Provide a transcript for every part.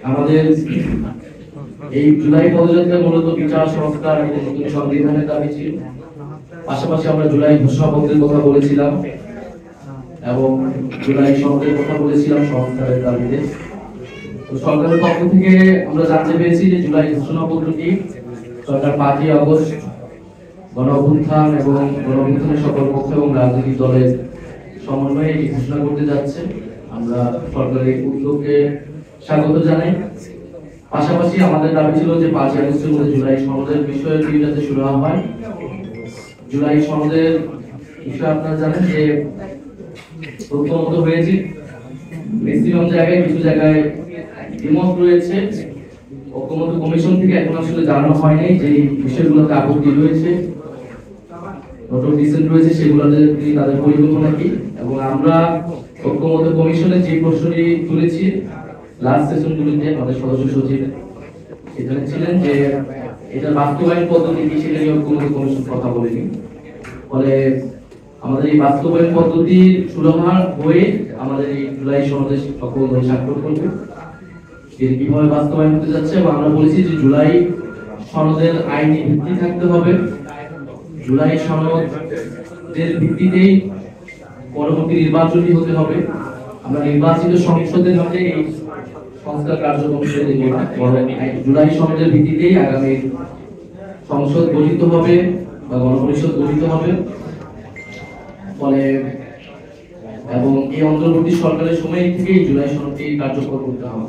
আমাদের এই জুলাই পদযাত্রা মূলত বিচার সংস্কার এবং নতুন সংবিধানের দাবি ছিল। পাশাপাশি আমরা জুলাই ঘোষণাপত্রের কথা বলেছিলাম এবং জুলাই সনদের কথা বলেছিলাম সংস্কারের দাবিতে। তো সরকারের পক্ষ থেকে আমরা জানতে পেরেছি যে জুলাই ঘোষণাপত্রটি সরকার 5ই আগস্ট গণ-অভ্যুত্থান এবং গণ-অভ্যুত্থানের সকল পক্ষ এবং রাজনৈতিক দলের সমন্বয়ে এটি ঘোষণা করতে যাচ্ছে। আমরা সরকারের উদ্যোগকে স্বাগত জানাই। পাশাপাশি আমাদের দাবি ছিল যে 5ই আগস্টের মধ্যে জুলাই সনদের বিষয়ে যাতে শুরু হয়। জুলাই সনদের বিষয়ে আপনারা জানেন যে ঐক্যমত হয়েছে ম্যাক্সিমাম জায়গায়, কিছু জায়গায় দ্বিমত রয়েছে। ঐক্যমত কমিশন থেকে এখন আসলে জানানো হয় নাই যে বিষয়গুলোতে আপত্তি রয়েছে, নোট অফ ডিসেন্ট রয়েছে, সেগুলোতে তাদের পরিকল্পনা কি। এবং আমরা ঐক্যমত কমিশনের যে প্রশ্নটি তুলেছি লাস্ট সেশনগুলিতে আমাদের সদস্য সচিব এখানে ছিলেন যে এটা বাস্তবায়ন পদ্ধতি কি, সেটা নিয়ে ঐক্যমত কমিশন কথা বলেনি। ফলে আমাদের এই বাস্তবায়ন পদ্ধতি সুরাহা হয়ে আমাদের এই জুলাই সনদে সকল দল স্বাক্ষর করবে। এর কিভাবে বাস্তবায়ন হতে যাচ্ছে এবং আমরা বলেছি যে জুলাই সনদের আইনি ভিত্তি থাকতে হবে। জুলাই সনদের ভিত্তিতেই পরবর্তী নির্বাচনটি হতে হবে। আমরা নির্বাচিত সংসদের মধ্যে এই সংস্কার কার্যক্রম ছেড়ে দেব না, বরং জুলাই সনদের ভিত্তিতেই আগামী সংসদ গঠিত হবে বা গণপরিষদ গঠিত হবে। ফলে এবং এই অন্তর্বর্তী সরকারের সময় থেকেই জুলাই সনদটি কার্যকর করতে হবে।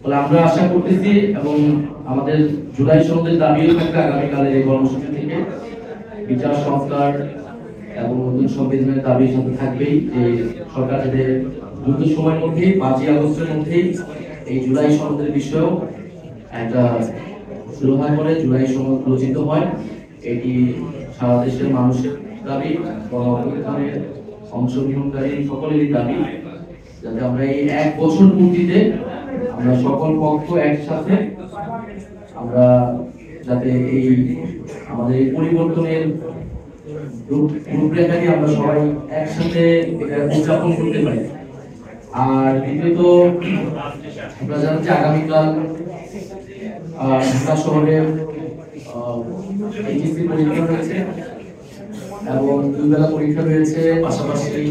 ফলে আমরা আশা করতেছি এবং আমাদের জুলাই সনদের দাবিও থাকবে আগামীকালের এই কর্মসূচি থেকে। বিচার সংস্কার এবং নতুন সংবিধানের দাবির সাথে থাকবেই যে সরকার যাতে দ্রুত সময়ের মধ্যে 5ই আগস্টের মধ্যে এই জুলাই সনদের বিষয়েও একটা সুরাহা করে জুলাই সনদ রচিত হয়। এটি সারা দেশের মানুষের দাবি, গণ-অভ্যুত্থানের অংশগ্রহণকারী সকলেরই দাবি, যাতে আমরা এই 1 বছর পূর্তিতে আমরা সকল পক্ষ একসাথে আমরা যাতে এই আমাদের পরিবর্তনের রূপরেখাটি আমরা সবাই একসাথে উদযাপন করতে পারি। আর দ্বিতীয়ত আমরা জানি যে আগামীকাল ঢাকা শহরে এইচএসসি পরীক্ষা হয়েছে এবং 2 বেলা পরীক্ষা হয়েছে। পাশাপাশি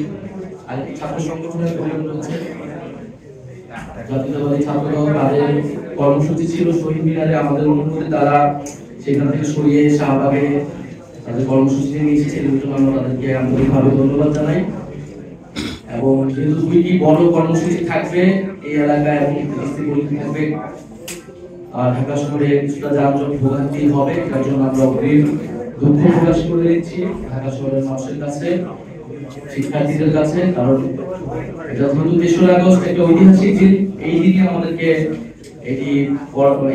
আরেকটি ছাত্র সংগঠনের প্রোগ্রাম চলছে, জাতীয়তাবাদী ছাত্রদল তাদের কর্মসূচি ছিল শহীদ মিনারে। আমাদের অনুরোধে তারা সেখান থেকে সরিয়ে শাহবাগে তাদের কর্মসূচি নিয়ে এসেছে, এর জন্য আমরা তাদেরকে আন্তরিকভাবে ধন্যবাদ জানাই। এবং যেহেতু 2টি বড় কর্মসূচি থাকবে এই এলাকায় এবং পরীক্ষা থাকবে, ঢাকা শহরে কিছুটা যানজট ভোগান্তি হবে, তার জন্য আমরা দুঃখ প্রকাশ করে দিচ্ছি ঢাকা শহরের মানুষের কাছে, শিক্ষার্থীদের কাছে। কারণ এটা যেহেতু 3রা আগস্ট একটা ঐতিহাসিক দিন, এই দিনে আমাদেরকে এটি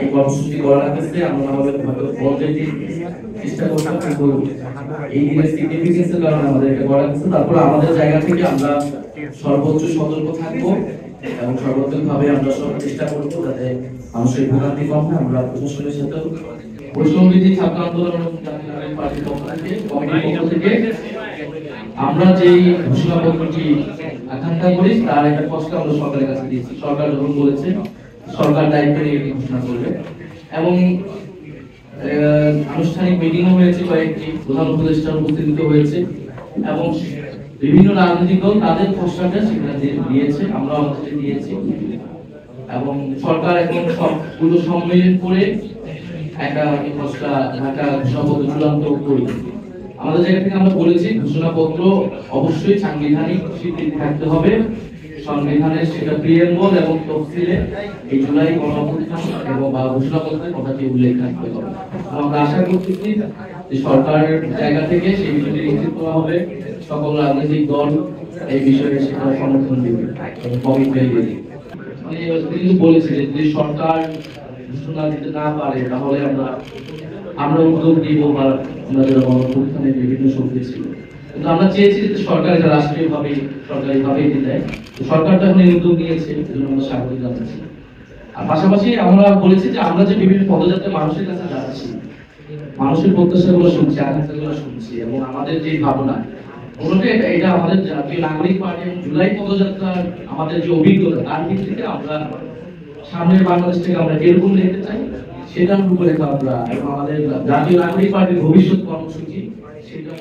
এই কর্মসূচি করা লাগতেছে। আমরা আমাদের বন্ধের দিন চেষ্টা করতাম, কিন্তু এই দিনের সিগনিফিকেন্সের কারণে আমাদের এটা করা লাগতেছে। তারপর আমাদের জায়গা থেকে আমরা সর্বোচ্চ সতর্ক থাকবো এবং সর্বোচ্চভাবে আমরা সব চেষ্টা করবো যাতে মানুষের ভোগান্তি কম হয়। আমরা প্রশাসনের সাথে বৈষম্যবিরোধী ছাত্র আন্দোলন পার্টির পক্ষ থেকে, কমিটির পক্ষ থেকে আমরা যেই ঘোষণাপত্রটি আকাঙ্ক্ষা করি তার একটা কষ্ট আমরা সরকারের কাছে দিয়েছি। সরকার যখন বলেছে সরকার দায়িত্ব নিয়ে এটি ঘোষণা করবে এবং আনুষ্ঠানিক মিটিংও হয়েছে, কয়েকটি প্রধান উপদেষ্টার উপস্থিত হয়েছে এবং বিভিন্ন রাজনৈতিক দল তাদের খসড়াটা সেখানে দিয়েছে, আমরা আমাদের দিয়েছি এবং সরকার এখন সবগুলো সম্মিলিত করে একটা খসড়া ঢাকা ঘোষণাপত্র চূড়ান্ত করবে। আমাদের জায়গা থেকে আমরা বলেছি ঘোষণাপত্র অবশ্যই সাংবিধানিক স্বীকৃতি থাকতে হবে। সংবিধানের সেটা প্রিয়েম্বল এবং তফসিলে এই জুলাই গণ-অভ্যুত্থান এবং ঘোষণাপত্রের কথাটি উল্লেখ থাকতে হবে। আমরা আশা করতেছি যে সরকারের জায়গা থেকে সেই বিষয়টি নিশ্চিত করা হবে, সকল রাজনৈতিক দল এই বিষয়ে সেটা সমর্থন দেবে এবং কমিটমেন্ট দেবে। তিনি বলেছে যে সরকার ঘোষণা দিতে না পারে তাহলে আমরা উদ্যোগ দিব বা আমাদের গণঅভ্যুত্থানের বিভিন্ন শক্তি ছিল, কিন্তু আমরা চেয়েছি যে সরকার এটা রাষ্ট্রীয়ভাবে সরকারিভাবে দিতে দেয়। সরকারটা এখন এই উদ্যোগ নিয়েছে, এজন্য আমরা স্বাগত জানাচ্ছি। আর পাশাপাশি আমরা বলেছি যে আমরা যে বিভিন্ন পদযাত্রা মানুষের কাছে যাচ্ছি, মানুষের প্রত্যাশাগুলো শুনছি, আকাঙ্ক্ষাগুলো শুনছি এবং আমাদের যে ভাবনা মূলত এটা আমাদের জাতীয় নাগরিক পার্টি জুলাই পদযাত্রার আমাদের যে অভিজ্ঞতা তার ভিত্তিতে আমরা সামনের বাংলাদেশটাকে আমরা এরকম দেখতে চাই, সেটার রূপরেখা আমরা এবং আমাদের জাতীয় নাগরিক পার্টির ভবিষ্যৎ কর্মসূচি সেটা